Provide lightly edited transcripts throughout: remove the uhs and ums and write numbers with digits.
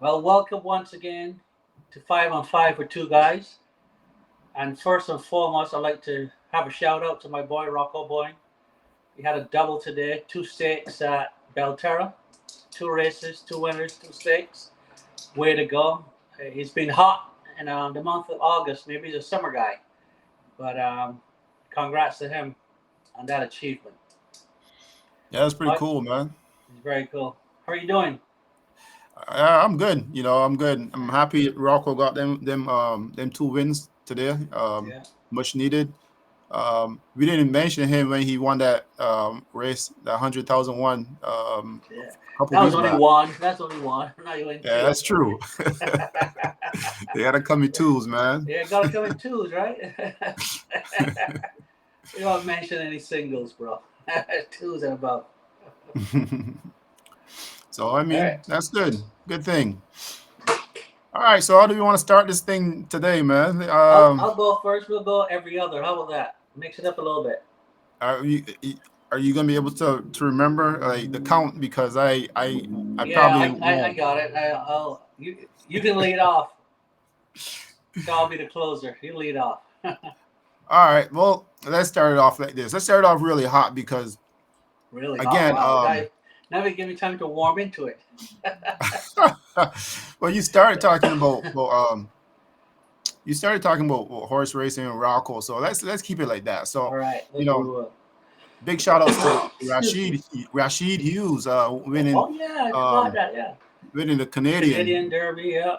Well, welcome once again to Five on Five with Two Guys. And first and foremost, I'd like to have a shout out to my boy Rocco Boy. He had a double today, two stakes at Belterra, two races, two winners, two stakes. Way to go! He's been hot in the month of August. Maybe he's a summer guy, but congrats to him on that achievement. Yeah, that's pretty But cool, man. he's very cool. How are you doing? I'm good. I'm good. I'm happy Rocco got them two wins today. Yeah, Much needed. We didn't mention him when he won that race, the 100,001 yeah. a couple That was weeks only back. one. That's only one. Now you win Yeah, two. that's true. They gotta come in twos, man. Yeah, gotta come in twos, right? You don't mention any singles, bro. Twos and above. So I All right. mean, that's good. Good thing. All right. So how do we want to start this thing today, man? I'll go first. We'll go every other. How about that? Mix it up a little bit. Are you are you gonna be able to remember like the count because I Yeah, probably I won't. got it. You can lead off. So I'll be the closer. You lead off. All right. Well, let's start it off like this. Let's start it off really hot because Really? Oh again, wow. Now you give me time to warm into it. well, you started talking about horse racing and Rocco, so let's keep it like that. All So, right. you Let's know, do. big shout outs to Excuse me. Rashid Hughes Oh yeah, I forgot um, that. Yeah. winning the Canadian Canadian Derby. Yeah.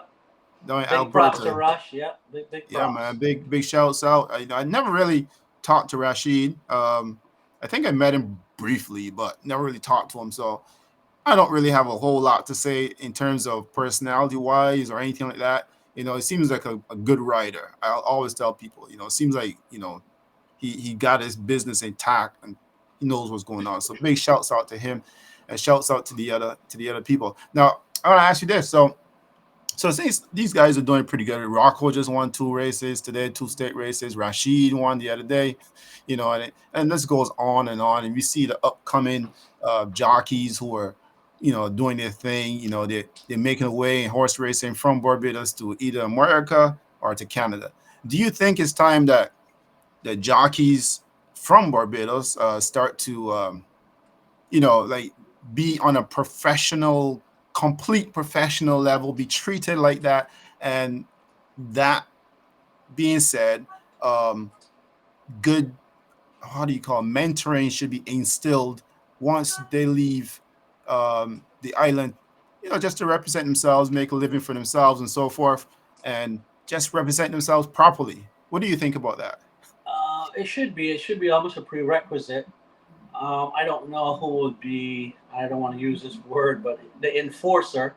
down in Big props to Alberta. Rush. Yeah. Big Yeah, man, props. big shouts out. I never really talked to Rashid. I think I met him briefly, but never really talked to him. So I don't really have a whole lot to say in terms of personality wise or anything like that. It seems like a good writer. I'll always tell people, it seems like, he got his business intact and he knows what's going on. So big shouts out to him and shouts out to the other people. Now, I want to ask you this. So since these guys are doing pretty good, Rocco just won two races today, two state races. Rashid won the other day, and this goes on, and we see the upcoming jockeys who are, doing their thing. They're making a way in horse racing from Barbados to either America or to Canada. Do you think it's time that the jockeys from Barbados start to, like be on a complete professional level, be treated like that. And that being said, um, good, how do you call it, mentoring should be instilled once they leave the island, just to represent themselves, make a living for themselves, and so forth, and just represent themselves properly. What do you think about that? It should be. It should be almost a prerequisite. I don't know who would be. I don't want to use this word, but the enforcer.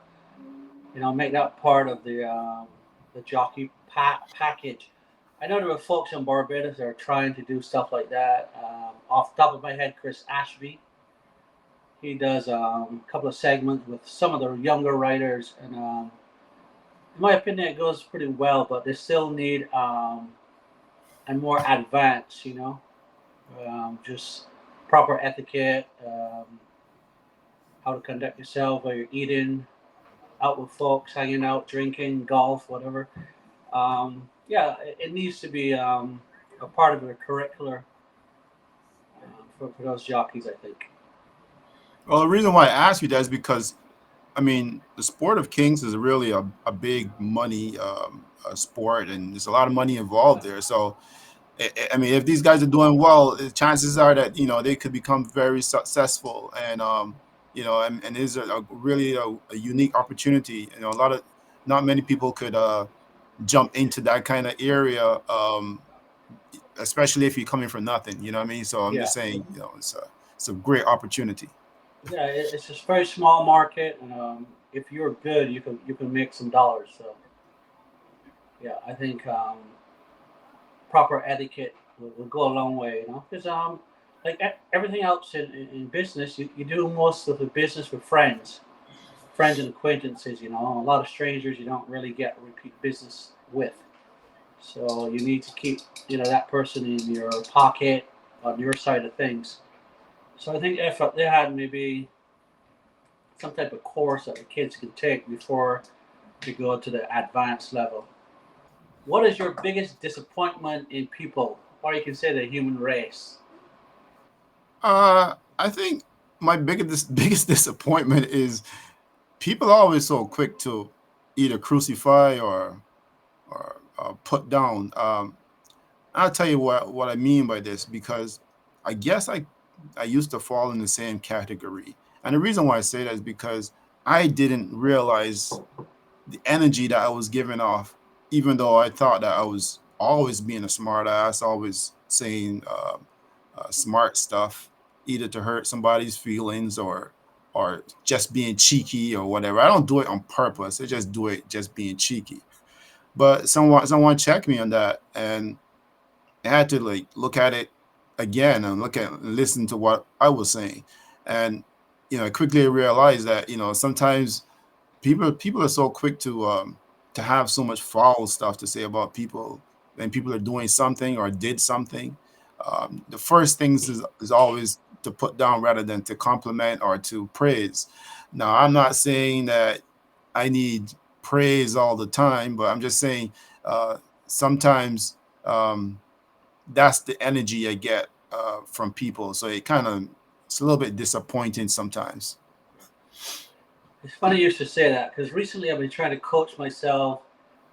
Make that part of the jockey package. I know there are folks in Barbados that are trying to do stuff like that. Off the top of my head, Chris Ashby. He does a couple of segments with some of the younger writers, and in my opinion, it goes pretty well. But they still need and more advanced. Just proper etiquette, how to conduct yourself while you're eating, out with folks, hanging out, drinking, golf, whatever. Yeah, it needs to be a part of the curricular for those jockeys, I think. Well, the reason why I ask you that is because I mean, the sport of kings is really a big money sport, and there's a lot of money involved there. So, I mean, if these guys are doing well, the chances are that they could become very successful, and and it's a really a unique opportunity. Not many people could jump into that kind of area, especially if you're coming from nothing. You know what I mean? So I'm Yeah, just saying, it's a great opportunity. yeah, it's just a very small market, and if you're good, you can make some dollars. So yeah, I think proper etiquette will go a long way. Because like everything else in business, you do most of the business with friends and acquaintances. A lot of strangers you don't really get repeat business with. So you need to keep that person in your pocket on your side of things. So I think if they had maybe some type of course that the kids could take before to go to the advanced level. What is your biggest disappointment in people, or you can say the human race? I think my biggest disappointment is people are always so quick to either crucify or put down. I'll tell you what I mean by this, because I guess I used to fall in the same category. And the reason why I say that is because I didn't realize the energy that I was giving off, even though I thought that I was always being a smart ass, always saying smart stuff, either to hurt somebody's feelings or just being cheeky or whatever. I don't do it on purpose. I just do it just being cheeky. But someone checked me on that, and I had to like look at it again and listen to what I was saying, and I quickly realized that sometimes people are so quick to have so much foul stuff to say about people when people are doing something or did something. The first things is always to put down rather than to compliment or to praise. Now, I'm not saying that I need praise all the time, but I'm just saying sometimes that's the energy I get from people. So it's a little bit disappointing sometimes. It's funny you should say that because recently I've been trying to coach myself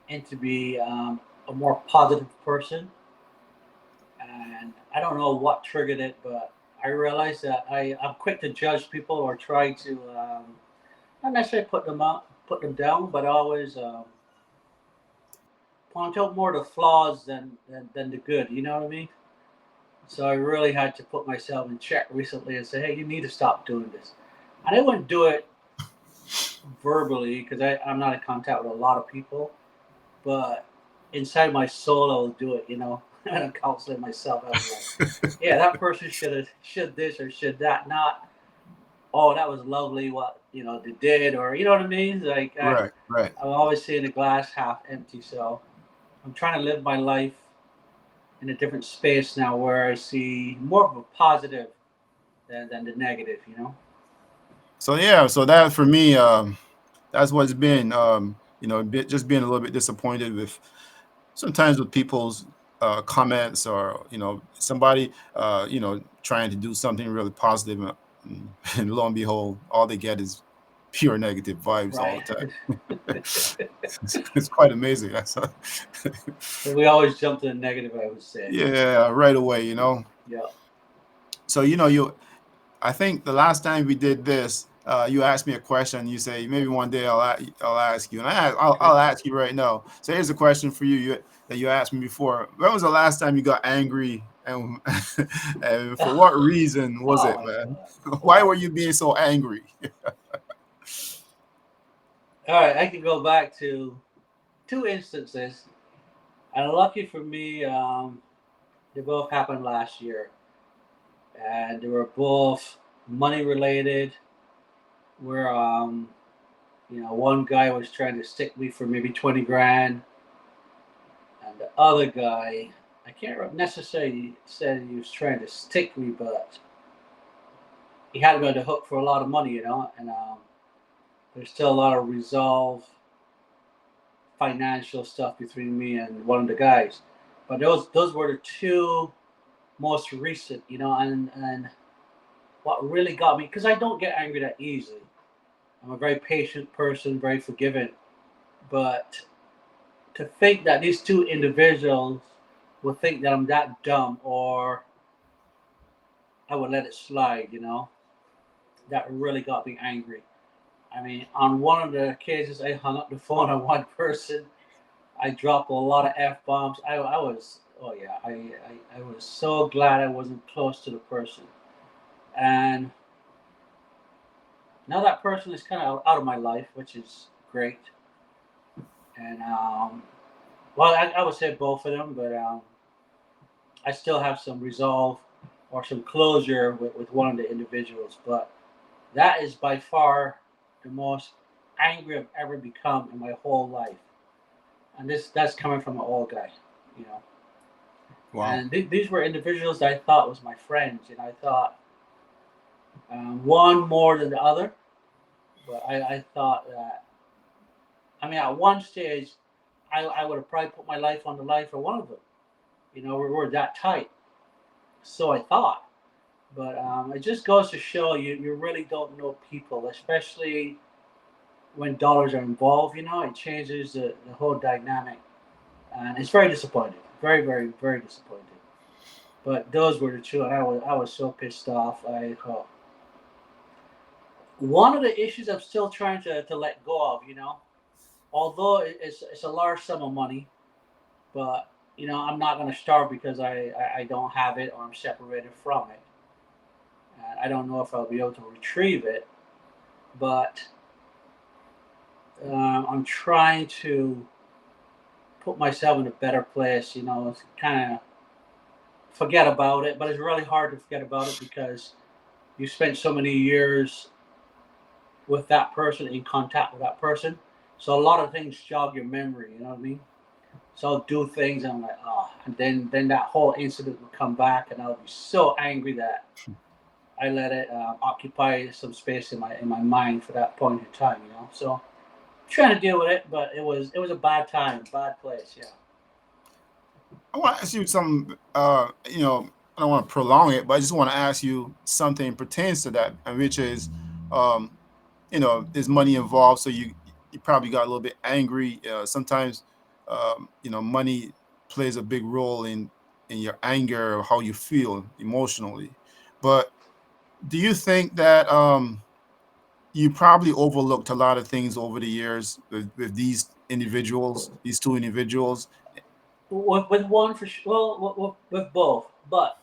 into be a more positive person, and I don't know what triggered it, but I realized that I'm quick to judge people or try to not necessarily put them down, but always point out more the flaws than the good. You know what I mean? So I really had to put myself in check recently and say, hey, you need to stop doing this. And I wouldn't do it verbally because I'm not in contact with a lot of people, but inside my soul, I will do it. And I'm counseling myself. I was like, yeah, that person should this or should that, not oh that was lovely what they did, or you know what I mean. Like Right, right. I'm always seeing the glass half empty, so I'm trying to live my life in a different space now where I see more of a positive than the negative. So yeah, so that for me, that's what's been, just being a little bit disappointed with sometimes with people's comments, or somebody trying to do something really positive, and lo and behold, all they get is pure negative vibes all Right. the time. It's quite amazing. So we always jump to the negative, I would say. Yeah, right away. Yeah. So I think the last time we did this, you asked me a question. You say maybe one day I'll ask you, and Okay. I'll ask you right now. So here's a question for you, that you asked me before. When was the last time you got angry, and and for what reason was Oh it, my man? god. Why were Well, you being so angry? all right. I can go back to two instances, and lucky for me, they both happened last year, and they were both money related. Where one guy was trying to stick me for maybe 20 grand, and the other guy, I can't necessarily say he was trying to stick me, but he had me on the hook for a lot of money, and there's still a lot of resolve financial stuff between me and one of the guys. But those were the two most recent, and what really got me, because I don't get angry that easily. I'm a very patient person, very forgiving. But to think that these two individuals would think that I'm that dumb, or I would let it slide, that really got me angry. I mean, on one of the occasions I hung up the phone on one person, I dropped a lot of f bombs. I was, oh yeah, I was so glad I wasn't close to the person, and now that person is kind of out of my life, which is great. And well, I would say both of them, but I still have some resolve or some closure with one of the individuals. But that is by far the most angry I've ever become in my whole life, and that's coming from an old guy, you know. Wow. And these were individuals that I thought was my friends, and I thought one more than the other, but I thought that I mean, at one stage, I would have probably put my life on the line for one of them. You know, we're that tight. So I thought. But it just goes to show you really don't know people, especially when dollars are involved. You know, it changes the whole dynamic. And it's very disappointing. Very, very, very disappointing. But those were the two, and I was so pissed off. One of the issues I'm still trying to let go of, you know, although it's a large sum of money, but you know I'm not going to starve because I don't have it or I'm separated from it. And I don't know if I'll be able to retrieve it, but I'm trying to put myself in a better place. You know, it's kind of forget about it, but it's really hard to forget about it because you spent so many years with that person, in contact with that person. So a lot of things jog your memory. You know what I mean? So I'll do things, and I'm like, oh, and then that whole incident will come back, and I'll be so angry that I let it occupy some space in my mind for that point in time. You know, so trying to deal with it, but it was a bad time, bad place. Yeah. I want to ask you something. I don't want to prolong it, but I just want to ask you something pertains to that, and which is, um, there's money involved, so you probably got a little bit angry. Sometimes, money plays a big role in your anger or how you feel emotionally. But do you think that you probably overlooked a lot of things over the years with these two individuals? With one for sure, well, with both, but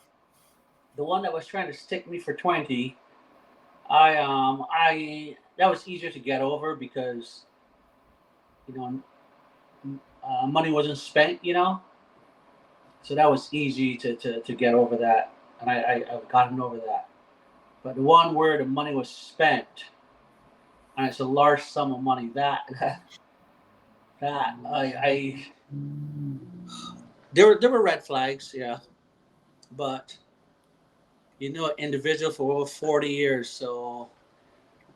the one that was trying to stick me for 20, I that was easier to get over because you know money wasn't spent, you know, so that was easy to get over that, and I've gotten over that. But the one where the money was spent, and it's a large sum of money, that I there were red flags, yeah, but you know, an individual for over 40 years, so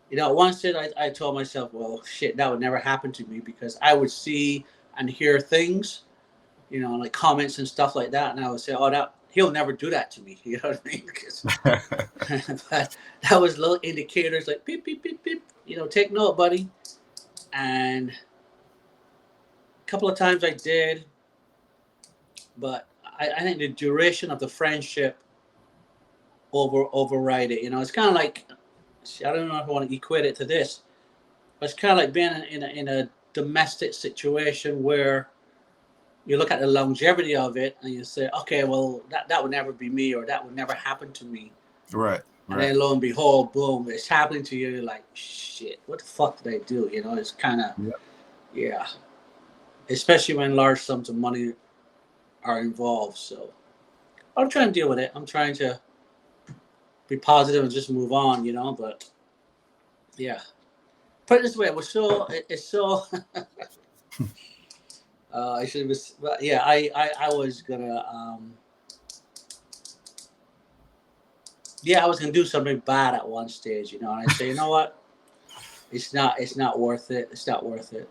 you know, once I told myself, well, shit, that would never happen to me because I would see and hear things, you know, like comments and stuff like that, and I would say, oh, that he'll never do that to me. You know what I mean? Because but that was little indicators like beep beep beep beep. You know, take note, buddy. And a couple of times I did, but I think the duration of the friendship override it. You know, it's kind of like I don't know if I want to equate it to this, but it's kind of like being in a domestic situation where you look at the longevity of it and you say, okay, well, that would never be me or that would never happen to me. Right, And right. then lo and behold, boom, it's happening to you. You're like, shit, what the fuck did I do? You know, it's kind of, Yeah. yeah, especially when large sums of money are involved. So I'm trying to deal with it. I'm trying to be positive and just move on, you know, but yeah. Put it this way, it's so, I should have, yeah, I was gonna, yeah, I was gonna do something bad at one stage, you know, and I say, you know what, it's not worth it. It's not worth it.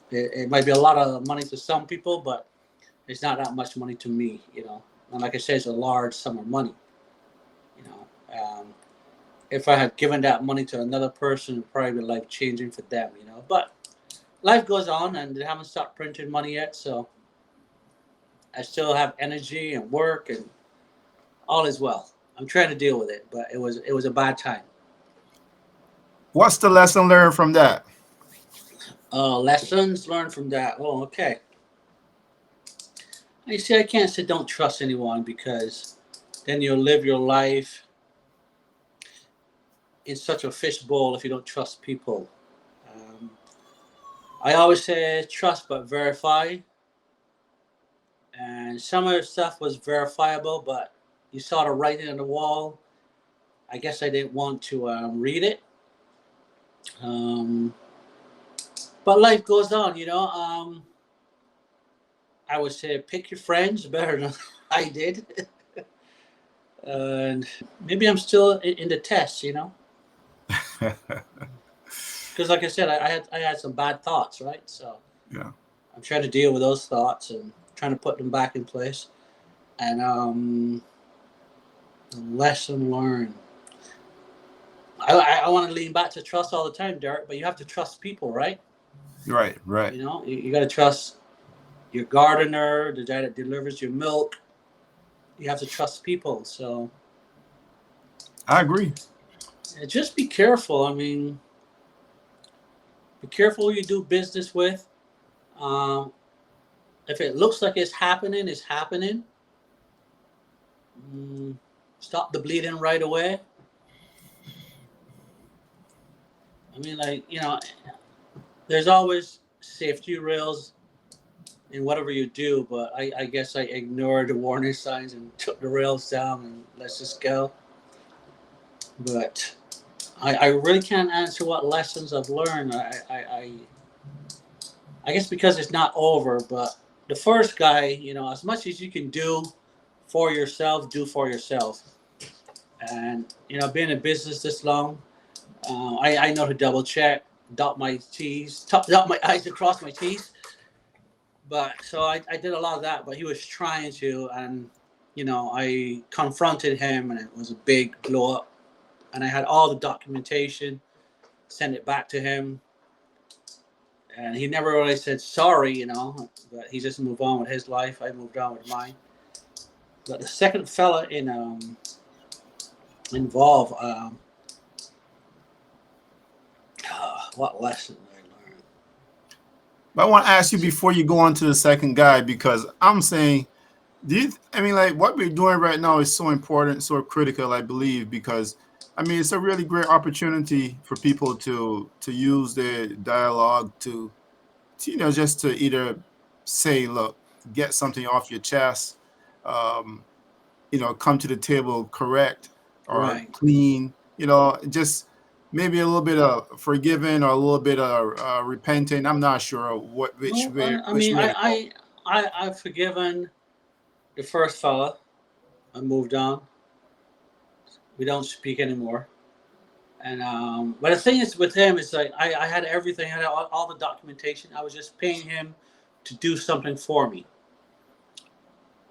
It might be a lot of money to some people, but it's not that much money to me, you know. And like I said, it's a large sum of money, you know. If I had given that money to another person, it'd probably be life changing for them, you know. But life goes on, and they haven't stopped printing money yet, so I still have energy and work, and all is well. I'm trying to deal with it, but it was a bad time. What's the lesson learned from that? Lessons learned from that. Oh, okay. You see, I can't say don't trust anyone because then you'll live your life in such a fishbowl if you don't trust people. Um, I always say trust but verify, and some of the stuff was verifiable, but you saw the writing on the wall. I guess I didn't want to read it. Um, but life goes on, you know. I would say pick your friends better than I did, and maybe I'm still in the test, you know. because like I said, I had some bad thoughts, right? So Yeah. I'm trying to deal with those thoughts and trying to put them back in place. And lesson learned. I want to lean back to trust all the time, Derek, but you have to trust people, right? Right. Right. You know, you got to trust your gardener, the guy that delivers your milk. You have to trust people. So I agree. just be careful. I mean, be careful who you do business with. Um, if it looks like it's happening, it's happening. Mm, stop the bleeding right away. I mean, like, there's always safety rails in whatever you do, but I guess I ignored the warning signs and took the rails down and let's just go. But I really can't answer what lessons I've learned. I guess because it's not over, but the first guy, as much as you can do for yourself, do for yourself. And, being in business this long, I know to double check, dot my T's, dot my I's across my T's. But so I did a lot of that, but he was trying to, and I confronted him, and it was a big blow up. And I had all the documentation, sent it back to him, and he never really said sorry, but he just moved on with his life. I moved on with mine. But the second fella involved, what lesson did I learn? But I want to ask you before you go on to the second guy, because I'm saying, I mean, like what we're doing right now is so important, so critical, I believe, because I mean, it's a really great opportunity for people to use their dialogue to just to either say, look, get something off your chest, um, come to the table correct or Right. clean, just maybe a little bit of forgiving or a little bit of repenting. I'm not sure No, I which mean, way to go. I've forgiven the first fella. I moved on. We don't speak anymore. And but the thing is with him is like I had everything, I had all the documentation. I was just paying him to do something for me.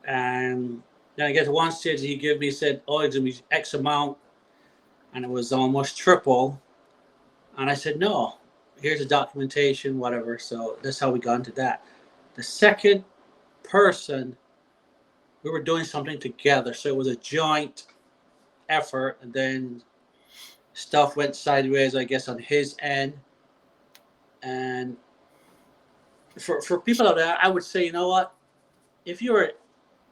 And then I get to one stage he gave me said, oh, it's gonna be X amount, and it was almost triple. And I said, no, here's the documentation, whatever. So that's how we got into that. The second person, we were doing something together, so it was a joint effort, and then stuff went sideways, I guess, on his end. And for people out there, I would say, you know what? If you're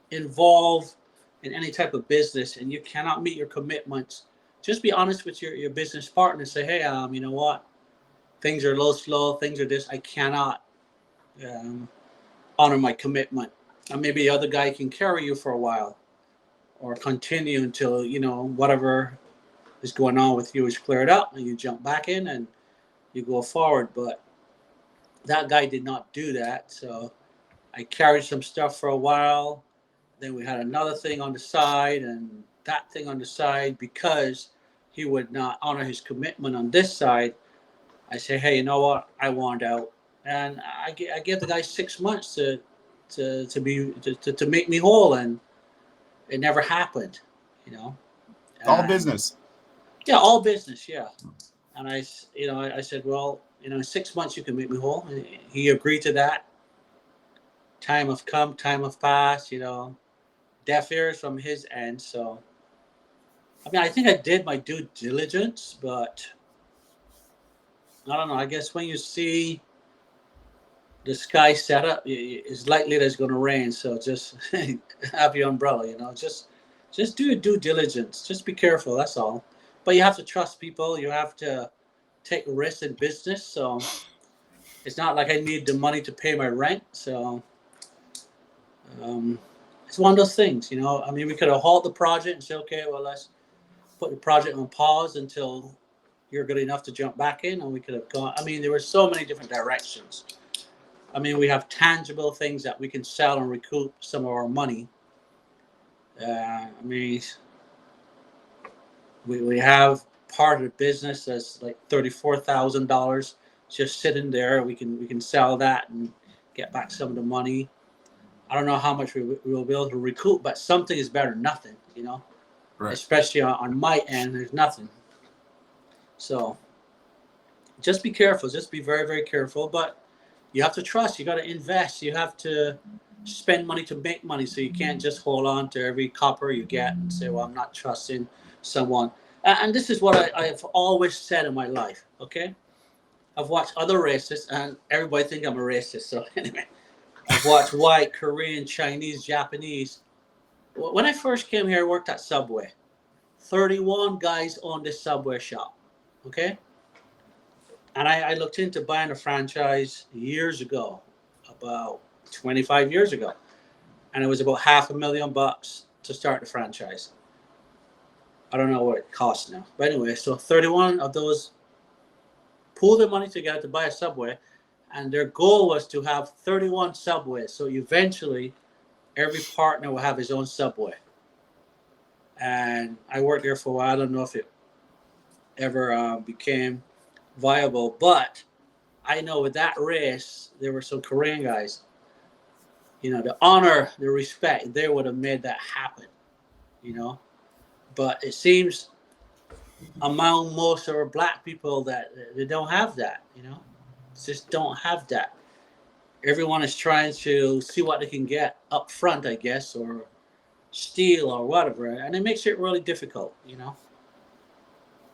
involved in any type of business and you cannot meet your commitments, just be honest with your business partner and say, hey, you know what? Things are a little slow. Things are this. I cannot um, honor my commitment. And maybe the other guy can carry you for a while or continue until, whatever is going on with you is cleared up and you jump back in and you go forward. But that guy did not do that. So I carried some stuff for a while. Then we had another thing on the side and that thing on the side because he would not honor his commitment on this side. I say, hey, you know what? I want out, and I give the guy 6 months to make me whole, and it never happened, you know. All And business. yeah, all business, yeah. And I said, well, in 6 months you can make me whole. And he agreed to that. Time have come, time have passed, deaf ears from his end. So, I mean, I think I did my due diligence, but I don't know. I guess when you see the sky set up, it's likely that it's going to rain. So just have your umbrella, just do your due diligence. Just be careful. That's all. But you have to trust people. You have to take risks in business. So it's not like I need the money to pay my rent. So um, it's one of those things. I mean, we could have halted the project and say, okay, well, let's put the project on pause until you're good enough to jump back in, and we could have gone. I mean, there were so many different directions. I mean, we have tangible things that we can sell and recoup some of our money. I mean, we have part of the business that's like $34,000 just sitting there. We can sell that and get back some of the money. I don't know how much we'll be able to recoup, but something is better than nothing, you know. Right. Especially on my end, there's nothing. So just be careful. Just be very, very careful. But you have to trust. You got to invest. You have to spend money to make money. So you can't just hold on to every copper you get and say, "Well, I'm not trusting someone." And this is what I've always said in my life. Okay, I've watched other races, and everybody think I'm a racist. So anyway, I've watched white, Korean, Chinese, Japanese. When I first came here, I worked at Subway. 31 guys owned this Subway shop. Okay, and I looked into buying a franchise years ago, about 25 years ago, and it was about $500,000 to start the franchise. I don't know what it costs now, but anyway, so 31 of those pooled their money together to buy a Subway, and their goal was to have 31 Subways. So eventually, every partner will have his own Subway. And I worked there for a while. I don't know if it ever became viable, but I know with that race, there were some Korean guys. You know, the honor, the respect, they would have made that happen. You know, but it seems among most of our black people that they don't have that. You know, just don't have that. Everyone is trying to see what they can get up front, I guess, or steal or whatever, and it makes it really difficult. You know.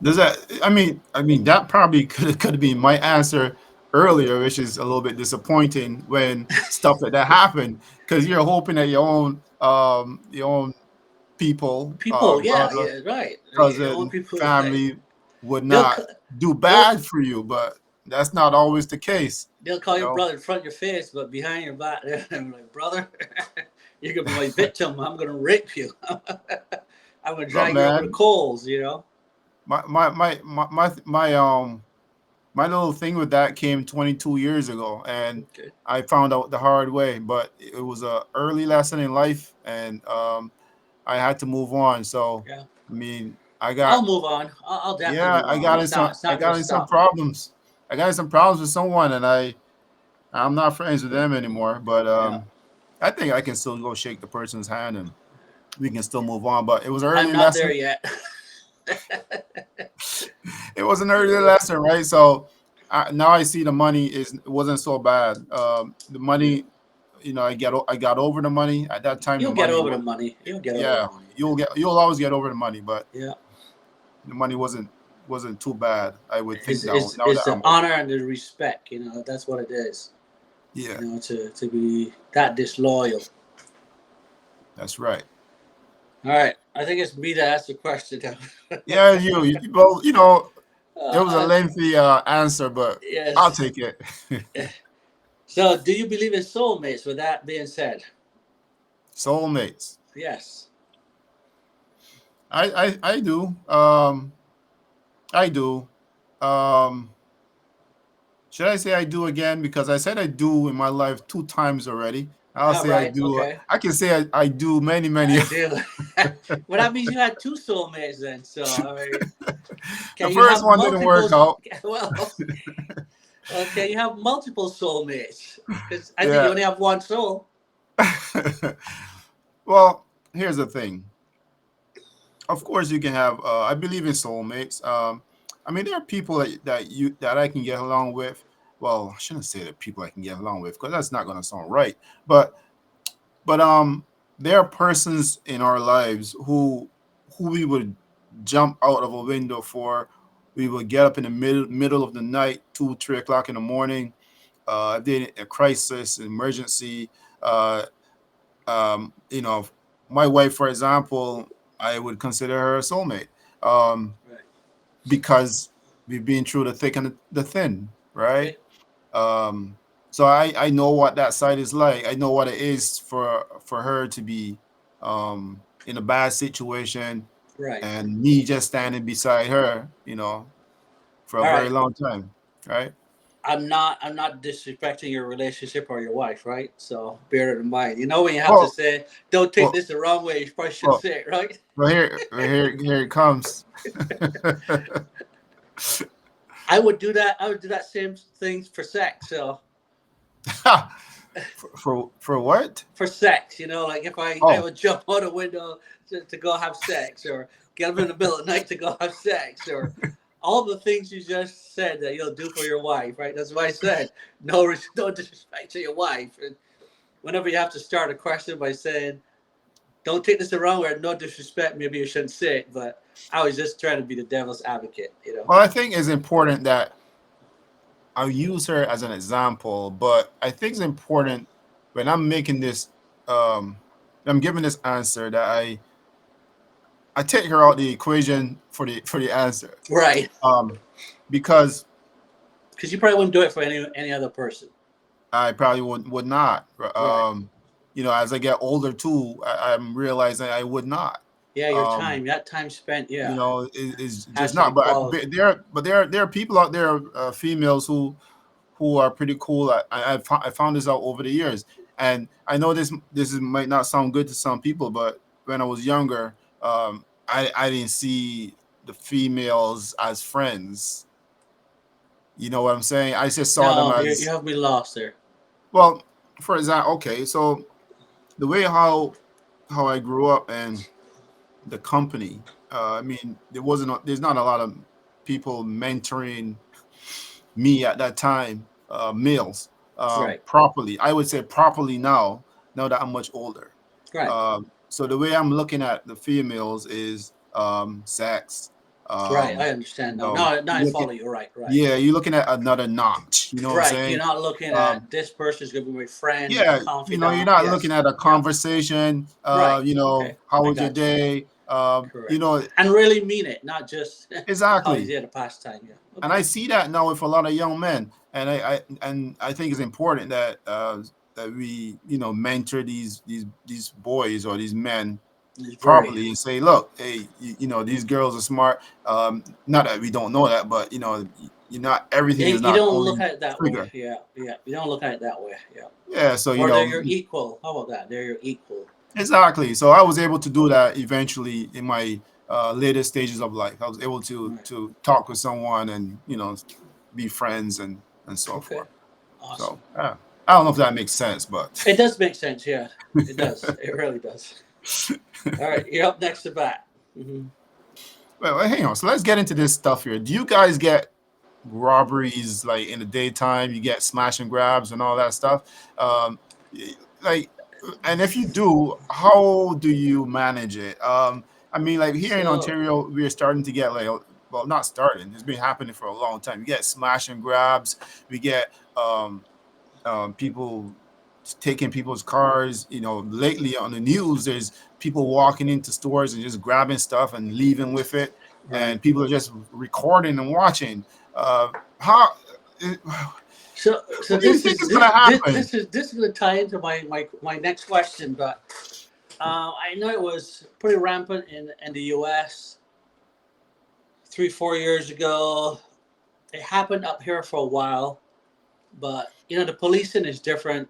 Does that? I mean, that probably could be my answer earlier, which is a little bit disappointing when stuff like that happen because you're hoping that your own people, People, yeah, brother, yeah, right. Your own cousin, people, right. family would They'll not do they'll bad for you, but that's not always the case. they'll call You your know, brother in front of your face, but behind your back, they're like, brother, you're gonna be my victim. I'm gonna rape you. I'm gonna look, drag you over the man, coals. You know. my my little thing with that came 22 years ago, and Okay. I found out the hard way. But it was a early lesson in life, and I had to move on. So, Yeah. I mean, I'll move on. I'll definitely yeah, move on. It's not. It's I not gonna got in some stop me. problems. I got in some problems with someone, and I'm not friends with them anymore. But Yeah. I think I can still go shake the person's hand, and we can still move on. But it was an I'm early not there lesson. yet. It was an early lesson, right? So now I see the money it wasn't so bad. The Yeah. money, I got over the money at that time. The You'll get money over the was, money. You'll get over the yeah, money. you'll always get over the money, but Yeah. the money wasn't too bad. I would think Is now is now is that the I'm older. honor and the respect? You know, that's what it is. Yeah, You know, to be that disloyal. that's right. All right. I think it's me to ask the question now. Yeah, well, it was a uh, lengthy answer, but I'll yes. take it. So, do you believe in soulmates? With that being said, Soulmates. yes. I do. I do. Um, should I say I do again? Because I said I do in my life two times already. I'll All say I right. do. Okay. I can say I do many, many. I do. Well, that means you had two soulmates then. So, I mean, The can you first have one didn't work multiple? out. Well, can you have multiple soulmates? Because I think you Yeah. only have one soul. Well, here's the thing. Of course, you can have. I believe in soulmates. I mean, there are people that I can get along with. Well, I shouldn't say that people I can get along with because that's not going to sound right. But but there are persons in our lives who we would jump out of a window for. We would get up in the middle of the night, 2, 3 o'clock in the morning. If they a crisis, emergency. Uh, you know, my wife, for example, I would consider her a soulmate, um, Right. because we've been through the thick and the thin, right? Okay. Um, so I know what that side is like. I know what it is for her to be in a bad situation Right. and me just standing beside her, for a All very right. long time, right? I'm not disrespecting your relationship or your wife, right? So bear it in mind. You know when you have to Well, say, "Don't take well, this the wrong way," you probably should well, say it, right? here it comes. I would do that. I would do that same thing for sex. So For what? for sex, you know, like if I Oh, would jump out a window to go have sex, or get up in the middle of the night to go have sex, or all the things you just said that you'll do for your wife, right? That's why I said no disrespect to your wife. And whenever you have to start a question by saying, "Don't take this the wrong way," no disrespect, maybe you shouldn't say it. But I was just trying to be the devil's advocate, you know. well, I think it's important that I'll use her as an example, but I think it's important when I'm making this, um, I'm giving this answer that I take her out the equation for the answer, Right. um, because Because you probably wouldn't do it for any other person. I probably would not. Right. As I get older too, I'm realizing I would not. Yeah, your Um, time, that time spent, yeah, is just has to be not. But quality. there are people out there, females who are pretty cool. I found this out over the years, and I know might not sound good to some people, but when I was younger, I didn't see the females as friends. You know what I'm saying? I just saw them No, you as, have me lost there. well, for example. Okay, so the way how I grew up and the company. I mean, there's not a lot of people mentoring me at that time, males, Right, properly. I would say properly now that I'm much older. right, So the way I'm looking at the females is, sex. right. I Um, understand you now. know, Now I follow you. Right, right, yeah, you're looking at another notch. You know what I'm right. You're saying? not looking Um, at this person's gonna be my friend, my yeah, you're confidant. not looking Yes, at a yeah, conversation. right. Okay, How I was your got you. day? Correct. And really mean it, not just how he's Exactly. here to pass time. Yeah. And I Okay. see that now with a lot of young men, and I think it's important that, that we, mentor these boys or these men It's very. properly and say, look, hey, these girls are smart. Not that we don't know that, but you're not, everything is You not don't look only at it that way. trigger. Yeah, yeah. You don't look at it that way. Yeah. Yeah, so Or they're your equal. How about that? They're your equal. exactly. So I was able to do that eventually in my, later stages of life. I was able Right. to talk with someone and, be friends and so Okay. forth. Awesome. So, I don't know if that makes sense, but It does make sense. Yeah, it does. It really does. All right, you're up next to bat. Hmm. well, hang on. So let's get into this stuff here. Do you guys get robberies like in the daytime? You get smash and grabs and all that stuff. Like, and if you do, how do you manage it? I mean, like here in So, Ontario, we are starting to get like, well, not starting. It's been happening for a long time. You get smash and grabs. We get, people taking people's cars. Lately on the news, there's people walking into stores and just grabbing stuff and leaving with it, right. and people are just recording and watching. How? So What do you this think is is going to happen? this is going to tie into my next question, but I know it was pretty rampant in the U.S. 3 4 years ago. It happened up here for a while, but the policing is different.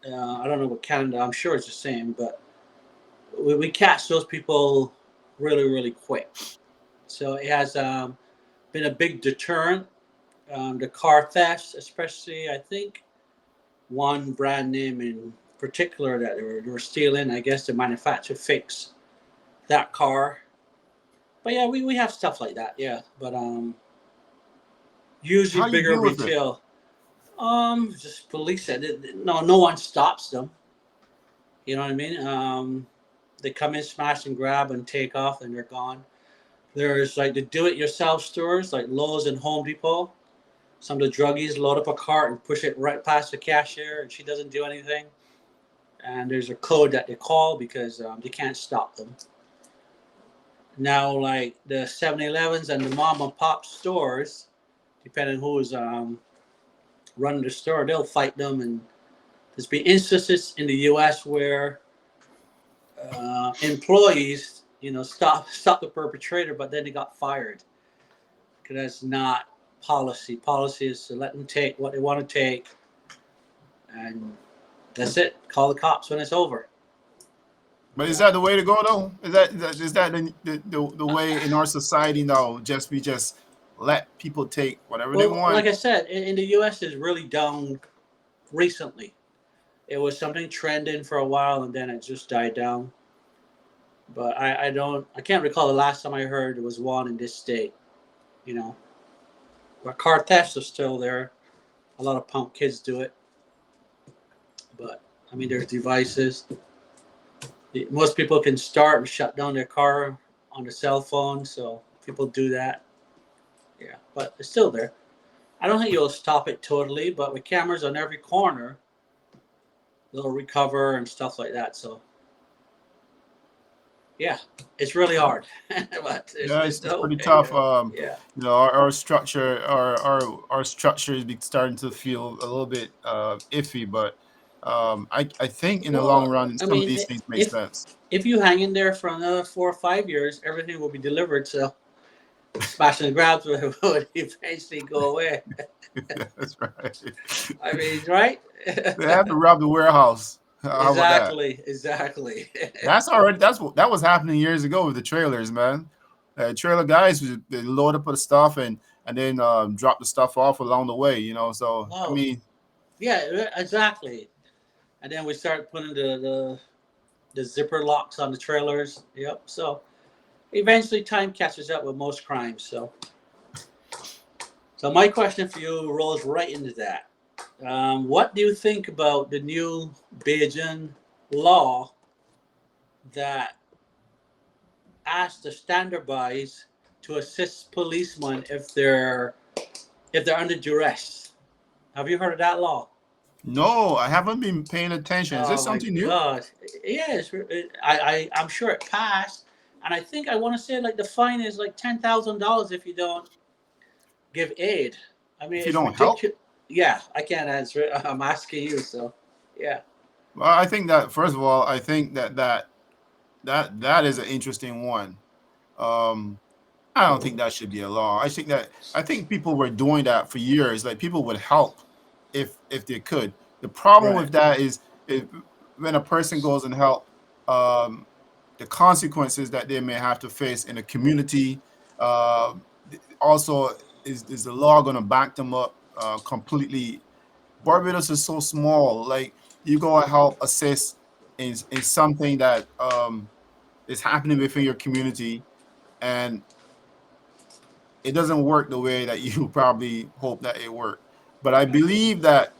I don't know what Canada. I'm sure it's the same, but we catch those people really quick. So it has been a big deterrent. The car thefts, especially, I think one brand name in particular that they were stealing. I guess the manufacturer fixed that car. But yeah, we have stuff like that. Yeah, but usually How do you bigger deal with it? retail. Just police it. No one stops them. You know what I mean? They come in, smash and grab, and take off, and they're gone. There's like the do-it-yourself stores like Lowe's and Home Depot. Some of the druggies load up a cart and push it right past the cashier, and she doesn't do anything. And there's a code that they call because they can't stop them. Now, like the 7-Elevens and the mom and pop stores, depending who's running the store, they'll fight them. And there's been instances in the U.S. where employees, stop the perpetrator, but then they got fired because that's not policy. Policy is to let them take what they want to take, and that's it. Call the cops when it's over. But is Yeah. that the way to go though? Is that the way in our society now? We just let people take whatever they Well, like want. I said, in the U.S. is really down recently. It was something trending for a while, and then it just died down. But I can't recall the last time I heard there was one in this state. You know, but car thefts are still there. A lot of punk kids do it, but I mean, there's devices. Most people can start and shut down their car on the cell phone, so people do that. Yeah, but it's still there. I don't think you'll stop it totally, but with cameras on every corner, they'll recover and stuff like that. So, yeah, it's really hard, but Yeah, it's it's no pretty way. tough. Yeah, Our structure, our structure is starting to feel a little bit iffy, but I think in the long well, run, I some of mean, these things make if sense. if you hang in there for another 4 or 5 years, everything will be delivered. So, smash and grabs would eventually go away. That's right. I mean, right? They have to rob the warehouse. How about that? Exactly. That was happening years ago with the trailers, man. Trailer guys they load up with the stuff and then drop the stuff off along the way. So I Oh, mean, yeah, exactly. And then we start putting the zipper locks on the trailers. Yep. So eventually, time catches up with most crimes. So my question for you rolls right into that. What do you think about the new Beijing law that asks the standbys to assist policemen if they're under duress? Have you heard of that law? no, I haven't been paying attention. Is this Oh my something new? God! Yes, I'm sure it passed, and I want to say like the fine is like $10,000 if you don't give aid. I mean, If you it's don't help? ridiculous. Yeah, I can't answer it. I'm asking you, so yeah. Well, I think that first of all, I think that is an interesting one. Um, I don't think that should be a law. I think people were doing that for years. Like people would help if they could. The problem Right. with that is if, when a person goes and help, um, the consequences that they may have to face in a community. Uh, Also, is the law going to back them up completely? Barbados is so small. Like you go and help assist in something that is happening within your community, and it doesn't work the way that you probably hope that it worked. But I believe that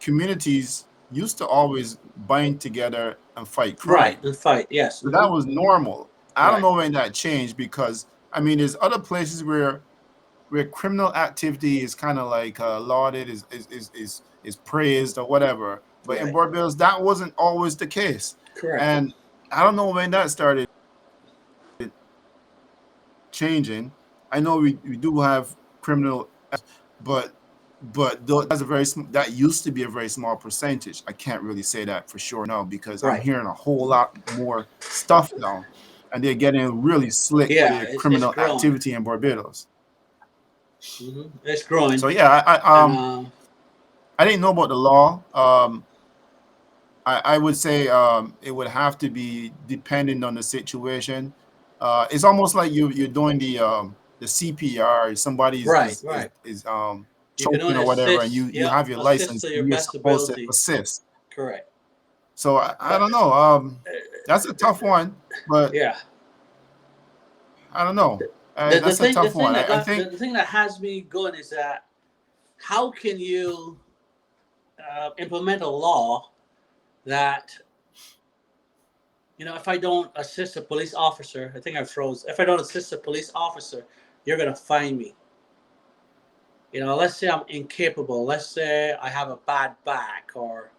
communities used to always bind together and fight Right. crime. The fight. Yes. So that was normal. I don't Right. know when that changed because I mean, there's other places where criminal activity is kind of like lauded, is praised or whatever. But in Right. Barbados, that wasn't always the case, Correct. and I don't know when that started changing. I know we do have criminal, but that's that used to be a very small percentage. I can't really say that for sure now because I'm Right. hearing a whole lot more stuff now, and they're getting really slick with Yeah. their It's criminal growing. activity in Barbados. It's growing, So yeah, and I didn't know about the law. I would say it would have to be dependent on the situation. It's almost like you're doing the CPR. Somebody right. Right. is You can choking only or whatever, and assist. you Yep. have your Assist license to your and you're best supposed to ability. assist. Correct. So I But don't know. That's a tough one, but yeah. I don't know. The That's a thing the tough thing one. that I got think the thing that has me going is that how can you implement a law that if I don't assist a police officer, I think I froze. If I don't assist a police officer, you're gonna fine me. Let's say I'm incapable. Let's say I have a bad back or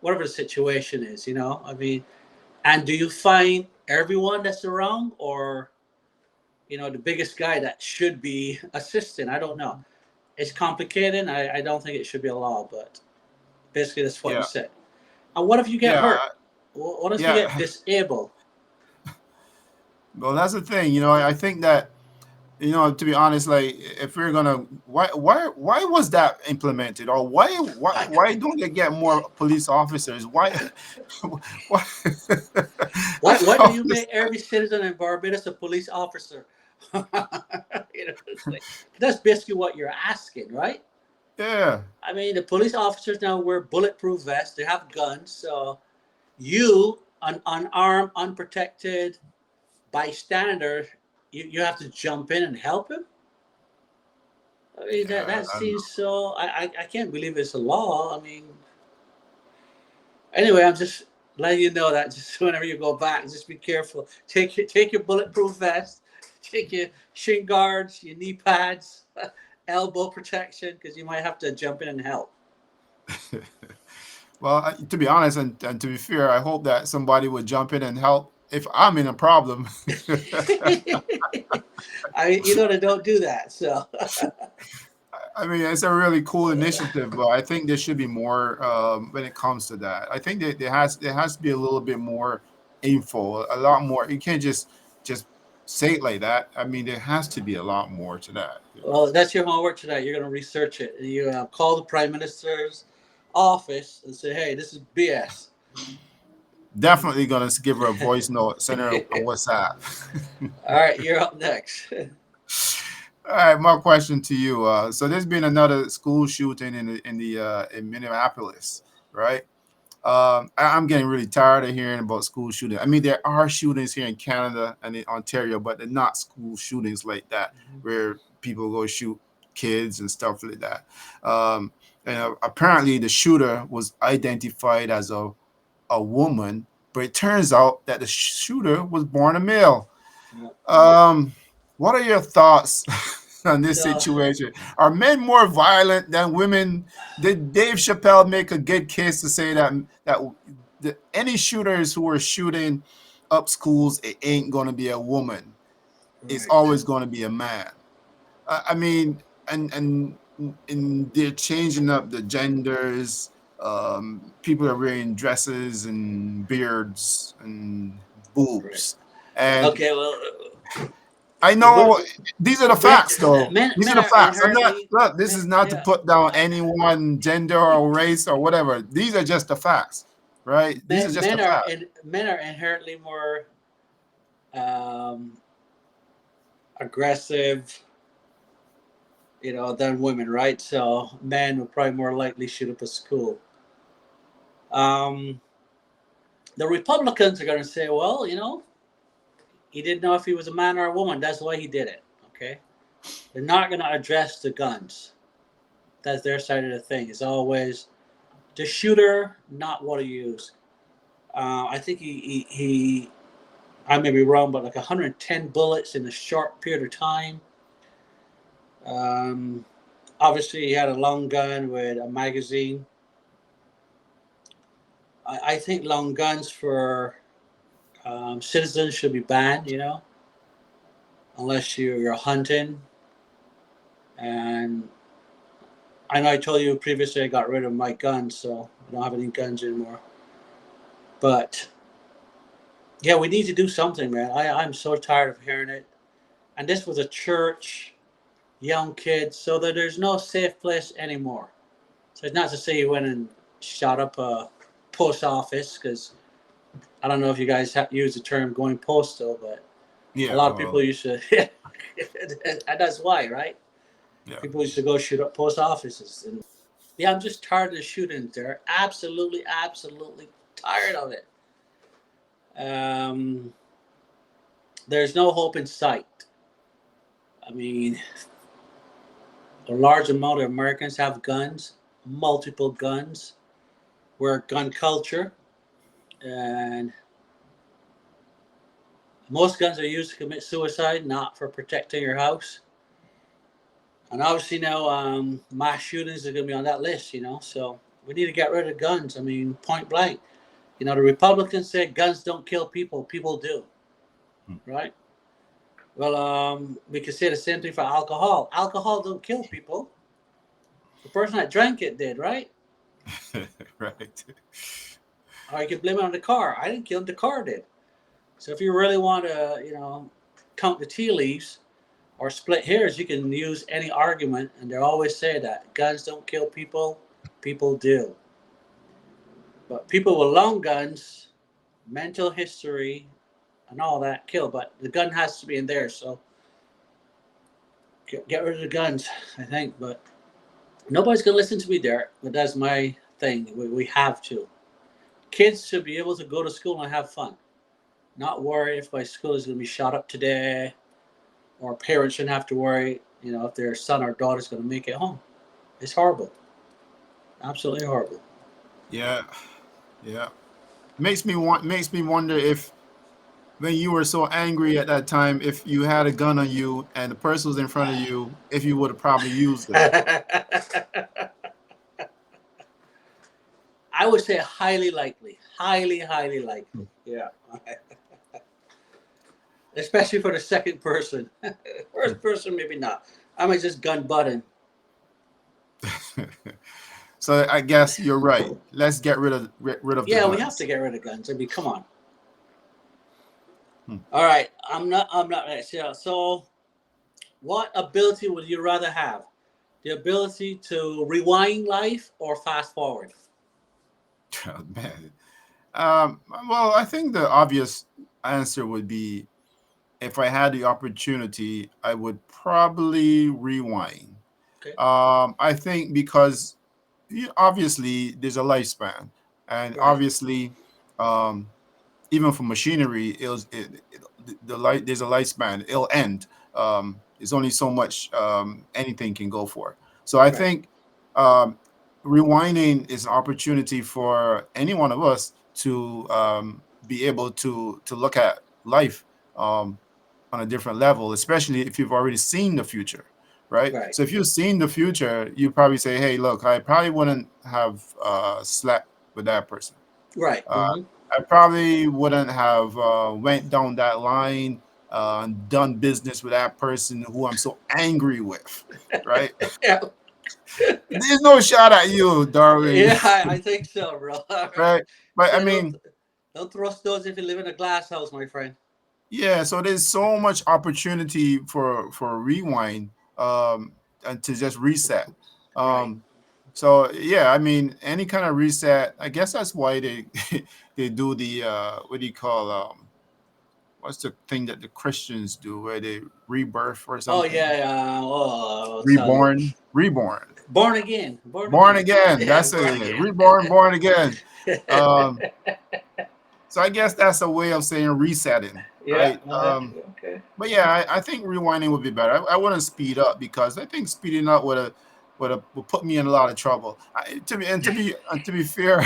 whatever the situation is. I mean, and do you fine everyone that's around or the biggest guy that should be assisting? I don't know. It's complicated. I don't think it should be a law, but basically that's what you yeah, said. And what if you get yeah, hurt? What if you get yeah. disabled? Well, that's the thing. I think that To be honest, like if we're gonna, why was that implemented, or why don't they get more police officers? Why? Why do you make every citizen in Barbados a police officer? It's like, that's basically what you're asking, right? Yeah, I mean, the police officers now wear bulletproof vests. They have guns. So you, an unarmed, unprotected bystander, you have to jump in and help him. I mean, yeah, that I don't know. seems so. I can't believe it's a law. I mean, anyway, I'm just letting you know that just whenever you go back, just be careful. Take your bulletproof vest, take your shin guards, your knee pads, elbow protection, because you might have to jump in and help. Well, to be honest, and to be fair, I hope that somebody would jump in and help if I'm in a problem. They don't do that. So I mean, it's a really cool initiative, but I think there should be more when it comes to that. I think that there has to be a little bit more info, a lot more. You can't just say it like that. I mean, there has to be a lot more to that. well, that's your homework tonight. You're going to research it. You call the prime minister's office and say, "Hey, this is BS." Definitely gonna give her a voice note, send her a WhatsApp. All right, you're up next. All right, my question to you. So there's been another school shooting in Minneapolis, right? I'm getting really tired of hearing about school shootings. I mean, there are shootings here in Canada and in Ontario, but they're not school shootings like that, where people go shoot kids and stuff like that. Um, and apparently, the shooter was identified as a woman, but it turns out that the shooter was born a male. Um, what are your thoughts on this So, situation? Are men more violent than women? Did Dave Chappelle make a good case to say that any shooters who are shooting up schools, it ain't going to be a woman. It's right. always going to be a man. I mean, and they're changing up the genders. People are wearing dresses and beards and Right. boobs, and Okay, well, I what, know these are the men, facts, though. These are men the are facts. I'm not. inherently, Look, this men, is not to yeah, put down I, any one gender or race or whatever. These are just the facts, right? These are just the facts. men are inherently more um, aggressive, than women, right? So men would probably more likely shoot up a school. Um, the Republicans are going to say, well, he didn't know if he was a man or a woman. That's why he did it. Okay, they're not going to address the guns. That's their side of the thing. It's always the shooter, not what he used. I think he I may be wrong, but like 110 bullets in a short period of time. Um, Obviously, he had a long gun with a magazine. I think long guns for citizens should be banned, unless you're hunting. And I know I told you previously I got rid of my guns, so I don't have any guns anymore. But yeah, we need to do something, man. I'm so tired of hearing it. And this was a church, young kids, so that there's no safe place anymore. So it's not to say you went and shot up a post office, because I don't know if you guys use the term going postal, but a Yeah. lot of people used to, and that's why, right? Yeah. People used to go shoot up post offices. And yeah, I'm just tired of the shootings there. Absolutely, absolutely tired of it. Um, there's no hope in sight. I mean, a large amount of Americans have guns, multiple guns. We're a gun culture, and most guns are used to commit suicide, not for protecting your house. And obviously now mass shootings are going to be on that list, So we need to get rid of guns. I mean, point blank. The Republicans say guns don't kill people. People do, right? Well, we could say the same thing for alcohol. Alcohol don't kill people. The person that drank it did, right? Right. Or you could blame it on the car. I didn't kill him. The car did. So if you really want to, count the tea leaves, or split hairs. You can use any argument, and they always say that guns don't kill people, people do. But people with long guns, mental history, and all that kill. But the gun has to be in there, so get rid of the guns, I think. But nobody's gonna listen to me, Derek. But that's my thing. We have to. Kids should be able to go to school and have fun, not worry if my school is going to be shot up today, or parents shouldn't have to worry, if their son or daughter is going to make it home. It's horrible, absolutely horrible. Yeah, yeah. Makes me wonder if when you were so angry at that time, if you had a gun on you and the person was in front of you, if you would have probably used it. I would say highly likely, highly likely. Yeah. Especially for the second person. First person, maybe not. I might just gun button. So I guess you're right. Let's get rid of the Yeah, guns. we have to get rid of guns. I mean, come on. All right, I'm not so what ability would you rather have? The ability to rewind life or fast forward? Oh, man. Well, I think the obvious answer would be if I had the opportunity, I would probably rewind. Okay. I think because obviously there's a lifespan, and Right. obviously, um, even for machinery, the light there's a lifespan. It'll end. There's only so much anything can go for. So I Right. think um, rewinding is an opportunity for any one of us to be able to look at life on a different level, especially if you've already seen the future, right? Right. So if you've seen the future, you probably say, "Hey, look, I probably wouldn't have slept with that person. Right. I probably wouldn't have went down that line and done business with that person who I'm so angry with, right?" Yeah. There's no shot at you, Darwin, Yeah, I think so, bro. right? But I So don't mean, don't throw stones if you live in a glass house, my friend. yeah. So there's so much opportunity for rewind and to just reset. Right. Um, so yeah, I mean, any kind of reset. I guess that's why they they do the what do you call what's the thing that the Christians do where they rebirth or Oh something? yeah, yeah. Oh, I'll tell you. Reborn. Born again. Born Born again. again. Yeah, That's born it. again. Reborn, born again. Um, so I guess that's a way of saying resetting, Yeah. right? Okay. But yeah, I think rewinding would be better. I wouldn't speed up because I think speeding up would put me in a lot of trouble. To be fair,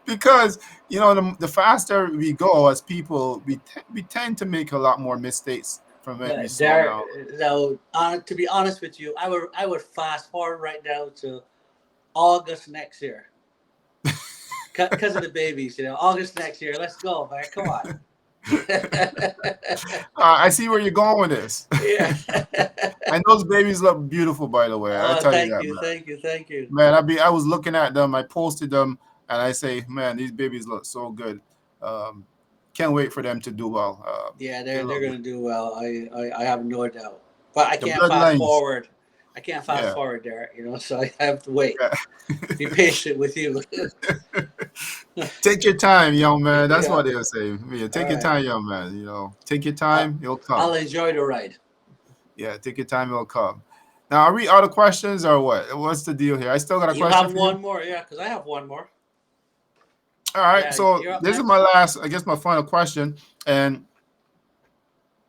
because the faster we go as people, we tend to make a lot more mistakes from what we slow Derek, down. now, to be honest with you, I would fast forward right now to August next year because of the babies. August next year. Let's go, man. Come on. I see where you're going with this. Yeah. And those babies look beautiful, by the way. I Oh, tell you thank that, you, man. thank you, thank you. Man, I was looking at them. I posted them, and I say, man, these babies look so good. Um, can't wait for them to do well. Yeah, They they're look gonna do well. I have no doubt. But I the can't fast bloodlines. forward. I can't fast Yeah, forward, Derek. So I have to wait. yeah. Be patient with you. Take your time, young man. That's Yeah. what they'll say. Yeah, All take your right. time, young man. Take your I'll, time. It'll I'll come. enjoy the ride. Yeah, take your time. It'll come. Now, are we out of questions or what? What's the deal here? I still got a You question have for you. one more, yeah? Because I have one more. All right. Yeah, So you're up this is my next. last, I guess, my final question. And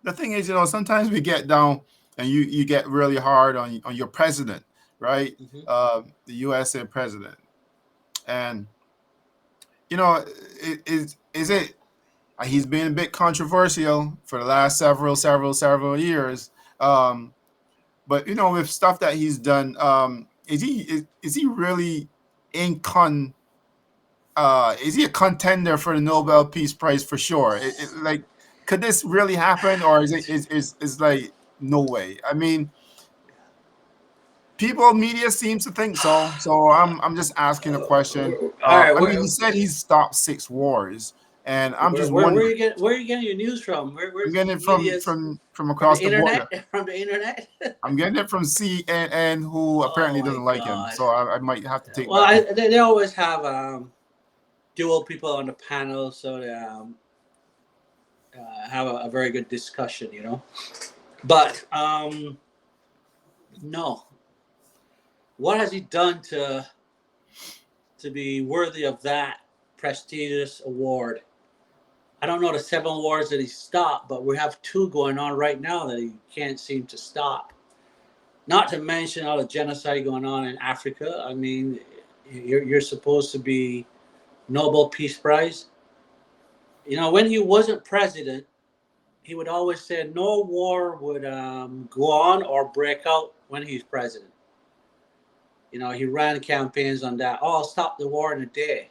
the thing is, sometimes we get down and you get really hard on your president, right? Hmm. The USA president, and you know, is it? He's been a bit controversial for the last several years. Um, but with stuff that he's done, is he really in con? Is he a contender for the Nobel Peace Prize for sure? Like, could this really happen, or is like no way? I mean, media seems to think so. So I'm just asking a question. All right. I mean, he said he's stopped 6 wars. And I'm just Where wondering. where are you getting your news from? I'm Where's getting the it media? from From across the the border. internet? From the internet? I'm getting it from CNN, who Oh apparently my doesn't like him. God. So I might have to take Well, back. they always have dual people on the panel, so they have a very good discussion, you know. But no, what has he done to be worthy of that prestigious award? I don't know the 7 wars that he stopped, but we have 2 going on right now that he can't seem to stop. Not to mention all the genocide going on in Africa. I mean, you're supposed to be Nobel Peace Prize. You know, when he wasn't president, he would always say no war would go on or break out when he's president. You know, he ran campaigns on that. Oh, I'll stop the war in a day.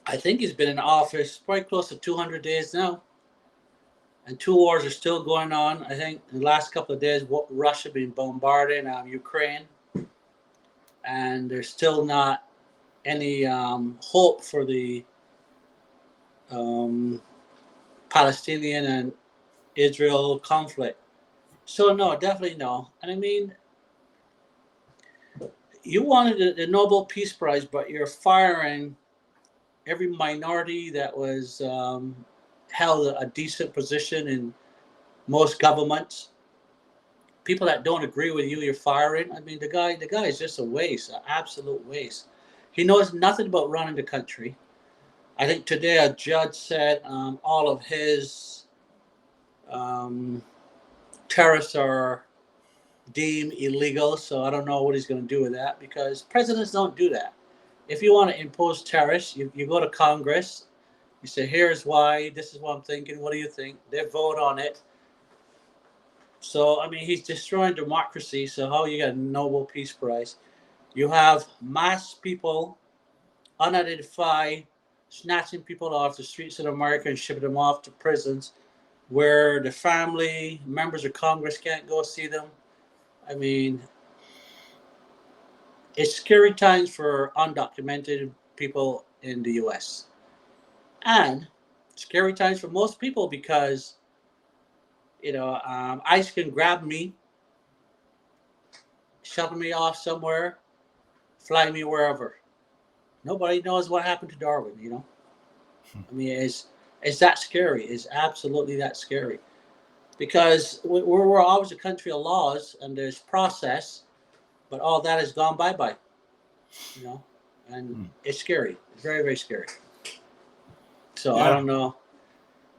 I think he's been in office probably close to 200 days now. And 2 wars are still going on. I think in the last couple of days, Russia been bombarding Ukraine. And there's still not any hope for the um, Palestinian and Israel conflict. So no, definitely no. And I mean, you wanted the Nobel Peace Prize, but you're firing every minority that was held a decent position in most governments. People that don't agree with you, you're firing. I mean, the guy is just a waste, an absolute waste. He knows nothing about running the country. I think today a judge said all of his um, tariffs are deemed illegal. So I don't know what he's going to do with that because presidents don't do that. If you want to impose tariffs, you go to Congress. You say, here's why. This is what I'm thinking. What do you think? They vote on it. So, I mean, he's destroying democracy. So, how you get a Nobel Peace Prize? You have mass people, unidentified, snatching people off the streets of America and shipping them off to prisons where the family, members of Congress can't go see them. I mean, it's scary times for undocumented people in the US. And scary times for most people because, ICE can grab me, shuttle me off somewhere, fly me wherever. Nobody knows what happened to Darwin, you know? I mean, it's that scary. It's absolutely that scary. Because we're always a country of laws and there's process, but all that has gone bye-bye, you know? And it's scary. It's very, very scary. So I Yeah. don't know.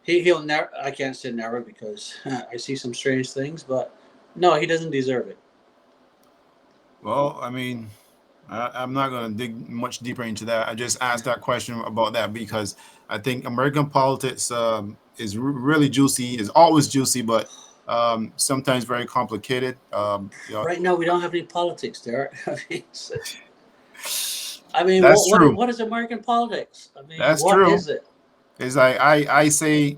He'll never. I can't say never because I see some strange things, but no, he doesn't deserve it. Well, I mean, I'm not going to dig much deeper into that. I just asked that question about that because I think American politics is really juicy, is always juicy, but sometimes very complicated. Right now, we don't have any politics there. I mean, That's true. what is American politics? I mean, That's what true. is it? It's like I say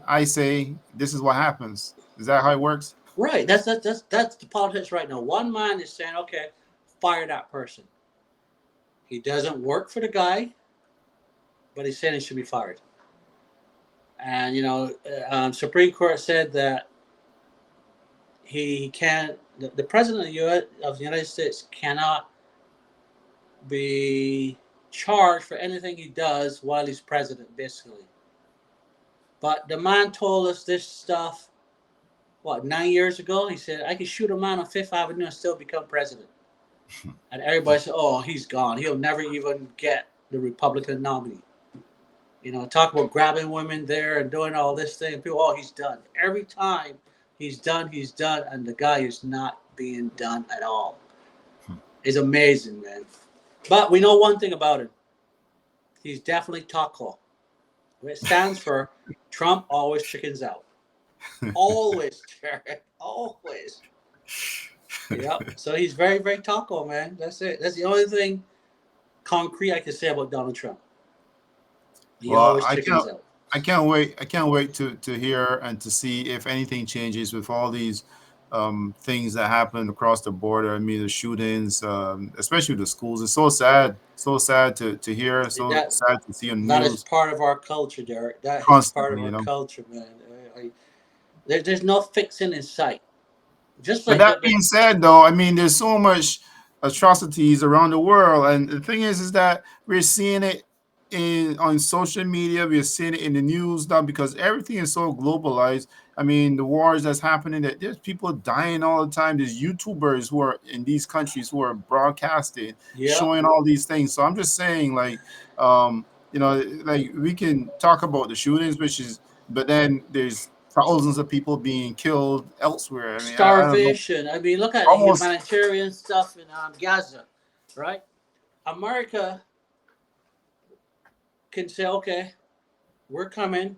this is what happens. Is that how it works? Right. That's the politics right now. One man is saying, okay, fire that person. He doesn't work for the guy, but he's saying he should be fired. And Supreme Court said that he can't. The president of the United States cannot be charged for anything he does while he's president, basically. But the man told us this stuff, 9 years ago? He said, I could shoot a man on Fifth Avenue and still become president. And everybody said, oh, he's gone. He'll never even get the Republican nominee. Talk about grabbing women there and doing all this thing. People, oh, he's done. Every time he's done, and the guy is not being done at all. It's amazing, man. But we know one thing about him. He's definitely taco. It stands for Trump always chickens out. Always, Jared. Always. Yep. So he's very, very taco, man. That's it. That's the only thing concrete I can say about Donald Trump. He always chickens out. I can't wait to hear and to see if anything changes with all these things that happen across the border. I mean, the shootings, especially the schools. It's so sad to hear, so That sad to see on the that is news part of our culture, Derek. That is part of constantly, our culture, man. There's no fixing in sight. Just But like that the being said, though, I mean, there's so much atrocities around the world, and the thing is that we're seeing it in on social media. We're seeing it in the news now because everything is so globalized. I mean, the wars that's happening, that there's people dying all the time. There's YouTubers who are in these countries who are broadcasting, yeah. showing all these things. So I'm just saying, like, like we can talk about the shootings, which is, but then there's thousands of people being killed elsewhere. I mean, I don't know. Starvation. I mean, look at the Almost, humanitarian stuff in Gaza, right? America can say, okay, we're coming.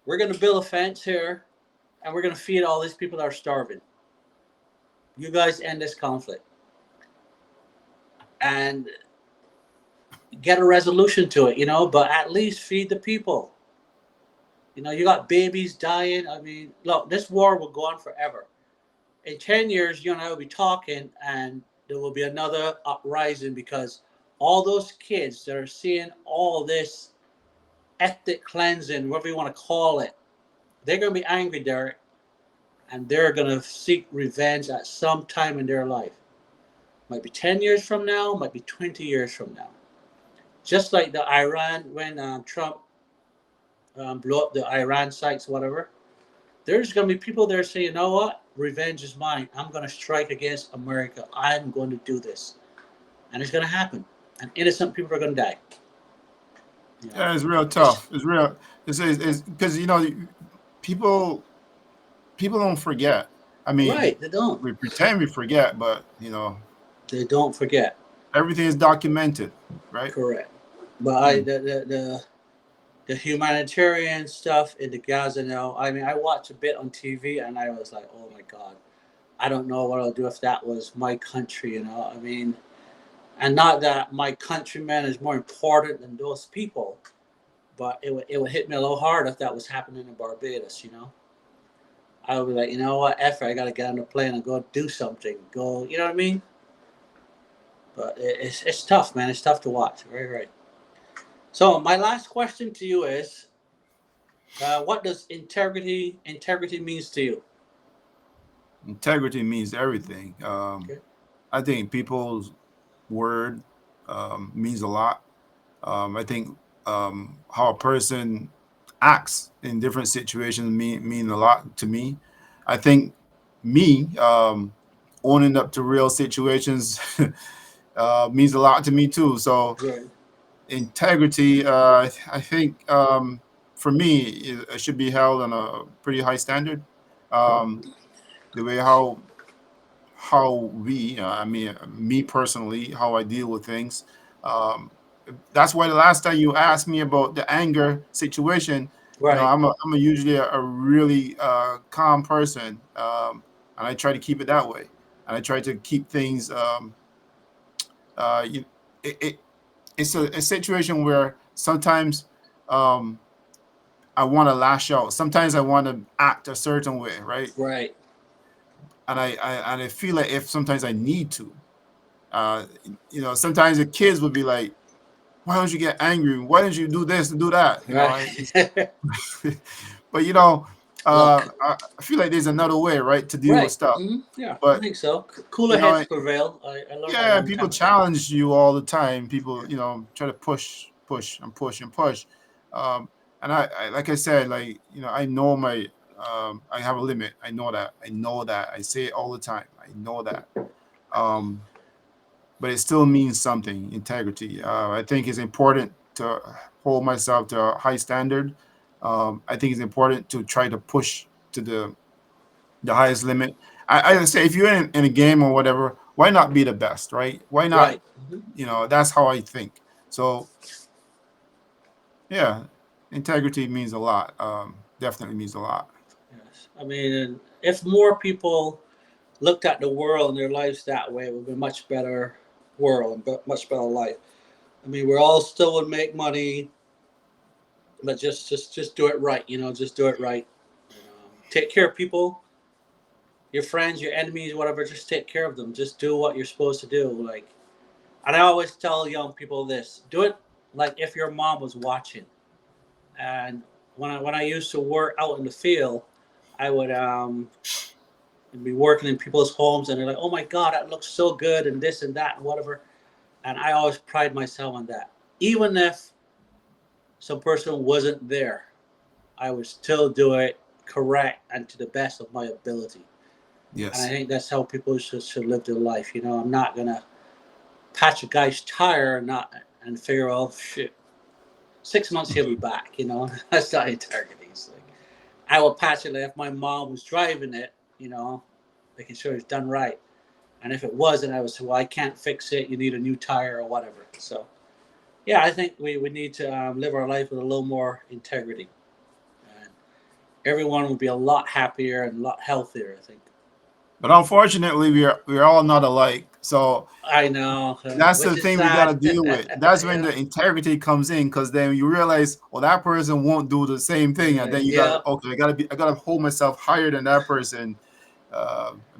We're going to build a fence here, and we're going to feed all these people that are starving. You guys end this conflict and get a resolution to it, but at least feed the people. You got babies dying. I mean, look, this war will go on forever. In 10 years, you and I will be talking, and there will be another uprising because all those kids that are seeing all this ethnic cleansing, whatever you want to call it, they're going to be angry, Derek, and they're going to seek revenge at some time in their life. Might be 10 years from now, might be 20 years from now. Just like the Iran, when Trump blew up the Iran sites, whatever, there's going to be people there saying, you know what? Revenge is mine. I'm going to strike against America. I'm going to do this. And it's going to happen. And innocent people are going to die. You know, yeah, it's real it's tough. It's real. It's because people people don't forget. I mean, right. They don't. we pretend we forget, but They don't forget. everything is documented, right? Correct. But Mm. the humanitarian stuff in the Gaza now, I mean, I watched a bit on TV and I was like, oh my God, I don't know what I'll do if that was my country. I mean, and not that my countrymen is more important than those people, but it would hit me a little hard if that was happening in Barbados. I would be like, you know what, I got to get on the plane and go do something. Go, you know what I mean? But it's tough, man. It's tough to watch. Very right. So my last question to you is, what does integrity means to you? Integrity means everything. Okay. I think people's word means a lot. I think how a person acts in different situations mean a lot to me. I think me owning up to real situations means a lot to me too. So Right. integrity, I think for me, it should be held on a pretty high standard. Um, the way how we, I mean, me personally, how I deal with things. Um, that's why the last time you asked me about the anger situation, Right. I'm usually a really calm person, and I try to keep it that way, and I try to keep things. You, it it's a situation where sometimes um, I want to lash out. Sometimes I want to act a certain way, right? Right. And I feel like if sometimes I need to. Uh, sometimes the kids would be like, "Why don't you get angry? Why don't you do this and do that?" Right. But Look. I feel like there's another way, right, to deal with Right. stuff. Yeah, I But think so. Cooler you know, heads prevail. I learned that a yeah, long people time ago. challenge you all the time. People, try to push, and push and push. Um, and I, like I said, like I know I have a limit. I know that. I know that. I say it all the time. I know that. Um, but it still means something. Integrity. I think it's important to hold myself to a high standard. I think it's important to try to push to the highest limit. I say if you're in a game or whatever, why not be the best, right? Why not? Right. Mhm. That's how I think. So yeah, integrity means a lot. Definitely means a lot. Yes. I mean, if more people looked at the world and their lives that way, it would be a much better world and much better life. I mean, we all still would make money, but just do it right. Just do it right. Take care of people. your friends, your enemies, whatever, just take care of them. Just do what you're supposed to do. Like, and I always tell young people this: do it like if your mom was watching. And when I used to work out in the field, I would be working in people's homes, and they're like, "Oh my God, that looks so good," and this and that and whatever. And I always pride myself on that, even if some person wasn't there, I would still do it correct and to the best of my ability. And I Yes. think that's how people should live their life. I'm not gonna patch a guy's tire and not and figure, oh shit, 6 months he'll be back. That's not integrity. It's like I will patch it like if my mom was driving it, making sure it's done right. And if it wasn't, I would say, well, I can't fix it. You need a new tire or whatever. So yeah, I think we need to live our life with a little more integrity, and everyone would be a lot happier and a lot healthier, I think. But unfortunately, we're all not alike. So I know, that's the which is thing we got to sad. deal with. That's when Yeah, the integrity comes in, because then you realize, well, that person won't do the same thing, and yeah, then you got yeah. to, okay, I gotta hold myself higher than that person,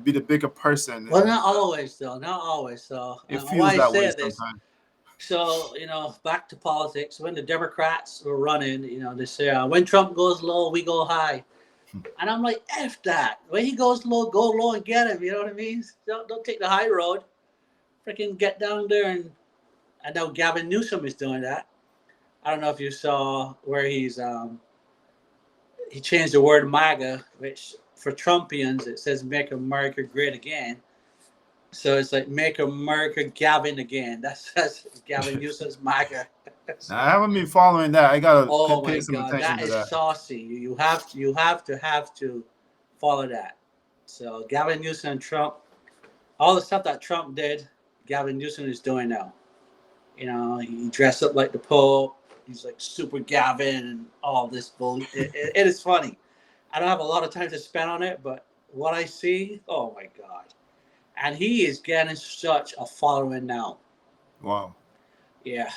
be the bigger person, Well, and not always, though. Not always. So it why feels I that way say this. sometimes. So back to politics. When the Democrats were running, they say when Trump goes low, we go high. And I'm like, F that. When he goes low, go low and get him. You know what I mean? Don't take the high road. Freaking get down there. And I know Gavin Newsom is doing that. I don't know if you saw where he changed the word MAGA, which for Trumpians it says "Make America Great Again." So it's like "Make America Gavin Again." That's Gavin Newsom's MAGA. Now, So, I haven't been following that. I gotta oh pay my some God, attention that to is that. saucy. You have to follow that. So Gavin Newsom and Trump, all the stuff that Trump did, Gavin Newsom is doing now. He dressed up like the Pope. He's like super Gavin and all this bull. It is funny. I don't have a lot of time to spend on it, but what I see, oh my God. And he is getting such a following now. Wow. Yeah.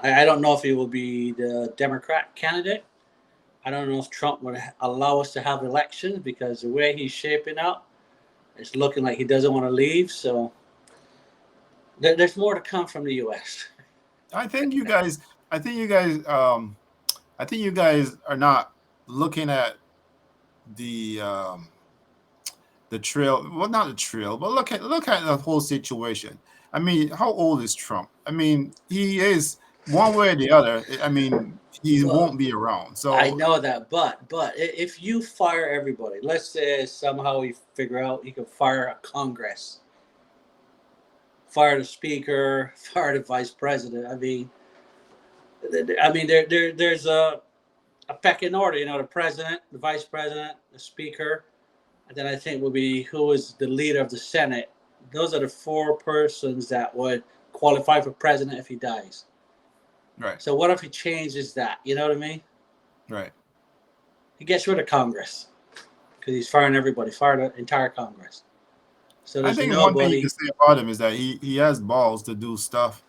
And I don't know if he will be the Democrat candidate. I don't know if Trump would allow us to have elections because the way he's shaping up, it's looking like he doesn't want to leave. So there's more to come from the U.S. I think you guys. I think you guys. I think you guys are not looking at the trail. Well, not the trail, but look at the whole situation. I mean, how old is Trump? I mean, he is one way or the other. I mean, he Well, won't be around. I So know that, but if you fire everybody, let's say somehow we figure out he can fire a Congress, fire the speaker, fire the vice president. I mean, there's a pecking order. The president, the vice president, the speaker, and then I think will be who is the leader of the Senate. Those are the four persons that would qualify for president if he dies. right, So what if he changes that? You know what I mean? right. He gets rid of Congress because he's firing everybody, fired the entire Congress. So I there's think one thing you nobody can say about him is that he has balls to do stuff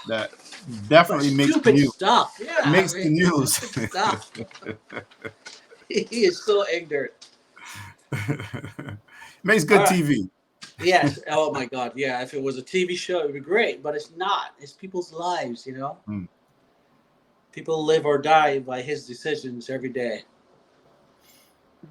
that but definitely makes the stupid news. stuff. Yeah, That makes the stupid news. stuff. He is so ignorant. Makes All good right. TV. Yes. Oh my God. Yeah. If it was a TV show, it would be great. But it's not. It's people's lives. Hmm. People live or die by his decisions every day.